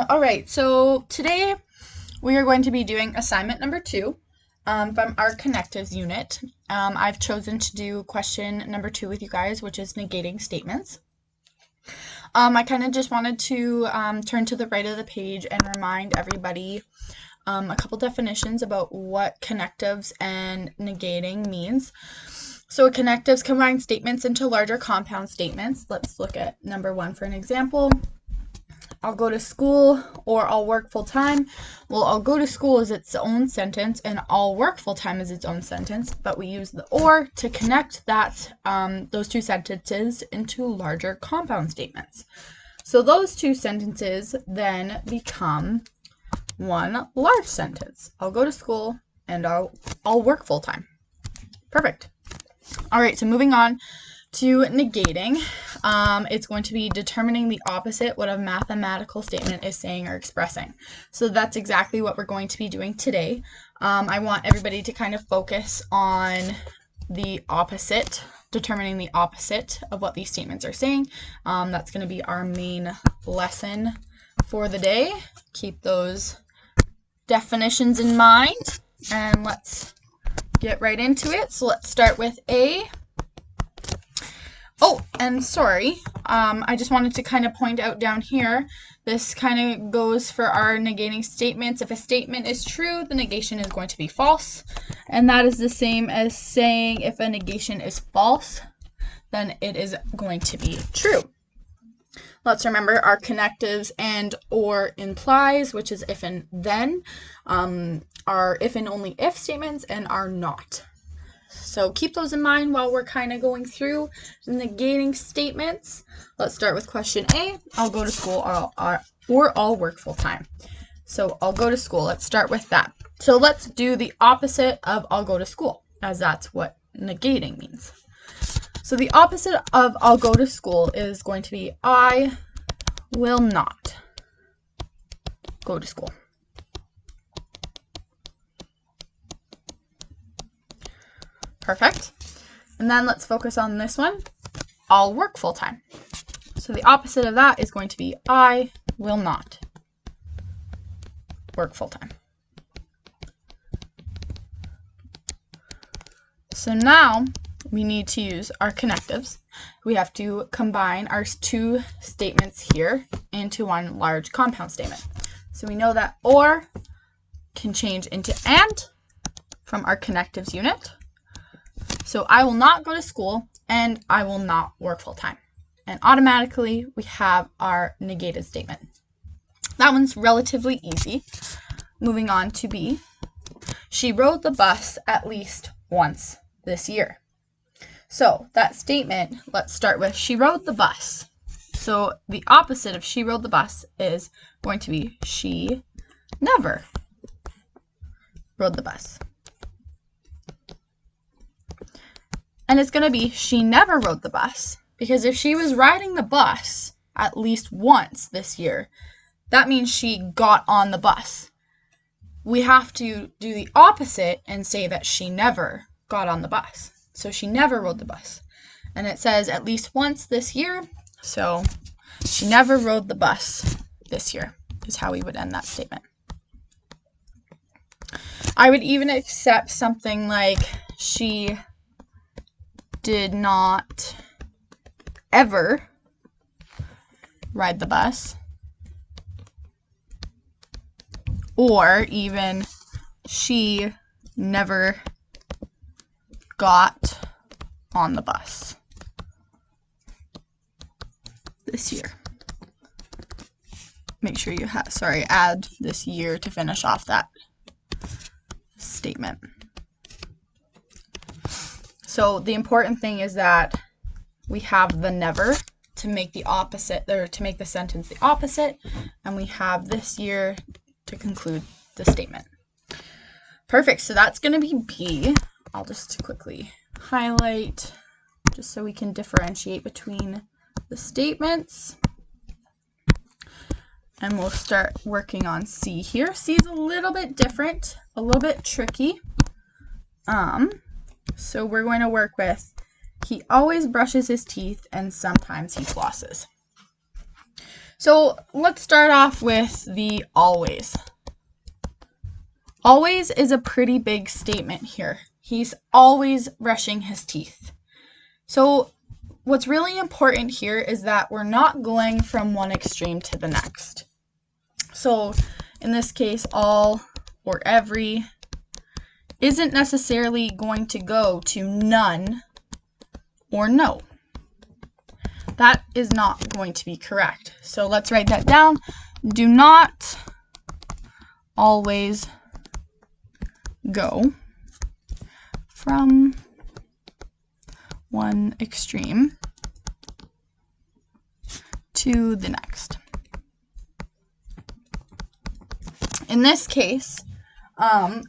All right, so today we are going to be doing assignment number 2 from our connectives unit. I've chosen to do question number 2 with you guys, which is negating statements. I kind of just wanted to turn to the right of the page and remind everybody a couple definitions about what connectives and negating means. So connectives combine statements into larger compound statements. Let's look at number 1 for an example. I'll go to school or I'll work full time. Well, I'll go to school is its own sentence and I'll work full time is its own sentence, but we use the or to connect that those two sentences into larger compound statements. So those two sentences then become one large sentence. I'll go to school and I'll work full time. Perfect. All right, so moving on to negating, it's going to be determining the opposite what a mathematical statement is saying or expressing. So that's exactly what we're going to be doing today. I want everybody to kind of focus on the opposite, determining the opposite of what these statements are saying. That's going to be our main lesson for the day. Keep those definitions in mind, and let's get right into it. So let's start with A. Oh, and sorry, I just wanted to kind of point out down here, this kind of goes for our negating statements. If a statement is true, the negation is going to be false. And that is the same as saying if a negation is false, then it is going to be true. Let's remember our connectives and or implies, which is if and then, are if and only if statements, and are not. So keep those in mind while we're kind of going through the negating statements. Let's start with question A. I'll go to school or I'll work full time. So I'll go to school. Let's start with that. So let's do the opposite of I'll go to school, as that's what negating means. So the opposite of I'll go to school is going to be I will not go to school. Perfect. And then let's focus on this one. I'll work full time. So the opposite of that is going to be I will not work full time. So now we need to use our connectives. We have to combine our two statements here into one large compound statement. So we know that or can change into and from our connectives unit. So I will not go to school and I will not work full time. And automatically we have our negated statement. That one's relatively easy. Moving on to B. She rode the bus at least once this year. So that statement, let's start with she rode the bus. So the opposite of she rode the bus is going to be she never rode the bus. And it's going to be she never rode the bus, because if she was riding the bus at least once this year, that means she got on the bus. We have to do the opposite and say that she never got on the bus. So she never rode the bus. And it says at least once this year, so she never rode the bus this year is how we would end that statement. I would even accept something like she did not ever ride the bus, or even she never got on the bus this year. Make sure you add this year to finish off that statement. So the important thing is that we have the never to make the opposite, or to make the sentence the opposite, and we have this year to conclude the statement. Perfect, so that's going to be B. I'll just quickly highlight just so we can differentiate between the statements. And we'll start working on C here. C is a little bit different, a little bit tricky. So we're going to work with he always brushes his teeth and sometimes he flosses. So let's start off with the always. Always is a pretty big statement here. He's always brushing his teeth. So what's really important here is that we're not going from one extreme to the next. So in this case, all or every isn't necessarily going to go to none or no. That is not going to be correct. So let's write that down. Do not always go from one extreme to the next. In this case,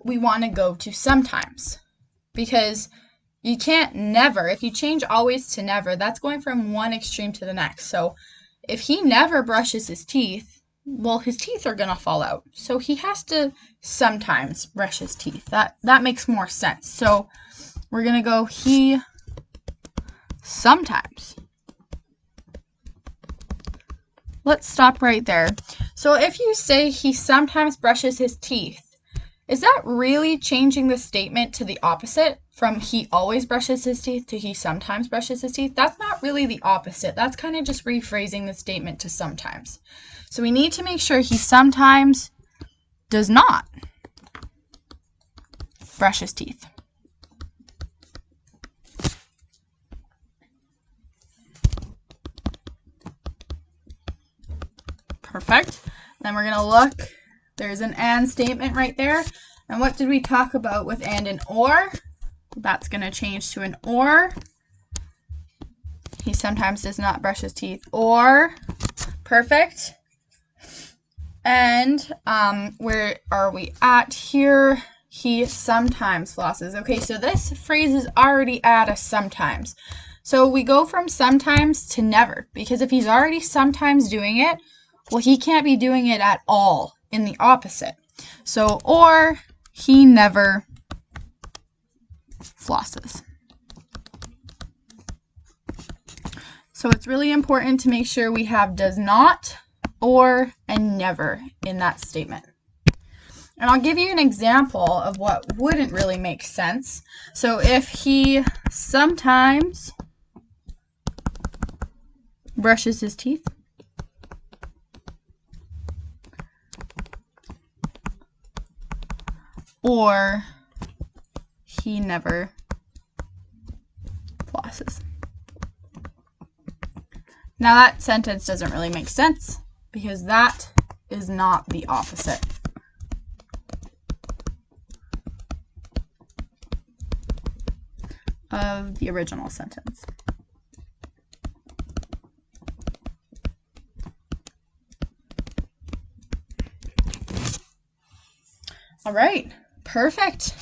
we want to go to sometimes, because you can't never. If you change always to never, that's going from one extreme to the next. So if he never brushes his teeth, well, his teeth are going to fall out. So he has to sometimes brush his teeth. That makes more sense. So we're going to go he sometimes. Let's stop right there. So if you say he sometimes brushes his teeth, is that really changing the statement to the opposite? From he always brushes his teeth to he sometimes brushes his teeth? That's not really the opposite. That's kind of just rephrasing the statement to sometimes. So we need to make sure he sometimes does not brush his teeth. Perfect. Then we're going to look. There's an and statement right there. And what did we talk about with and or? That's going to change to an or. He sometimes does not brush his teeth. Or. Perfect. And where are we at here? He sometimes flosses. Okay, so this phrase is already at a sometimes. So we go from sometimes to never, because if he's already sometimes doing it, well, he can't be doing it at all in the opposite. So, or he never flosses. So it's really important to make sure we have does not, or, and never in that statement. And I'll give you an example of what wouldn't really make sense. So if he sometimes brushes his teeth, or he never flosses. Now that sentence doesn't really make sense because that is not the opposite. Of the original sentence. All right. Perfect.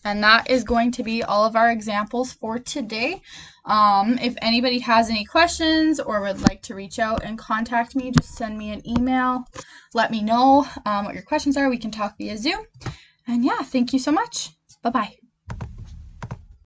And that is going to be all of our examples for today. If anybody has any questions or would like to reach out and contact me, just send me an email. Let me know what your questions are. We can talk via Zoom. And yeah, thank you so much. Bye-bye.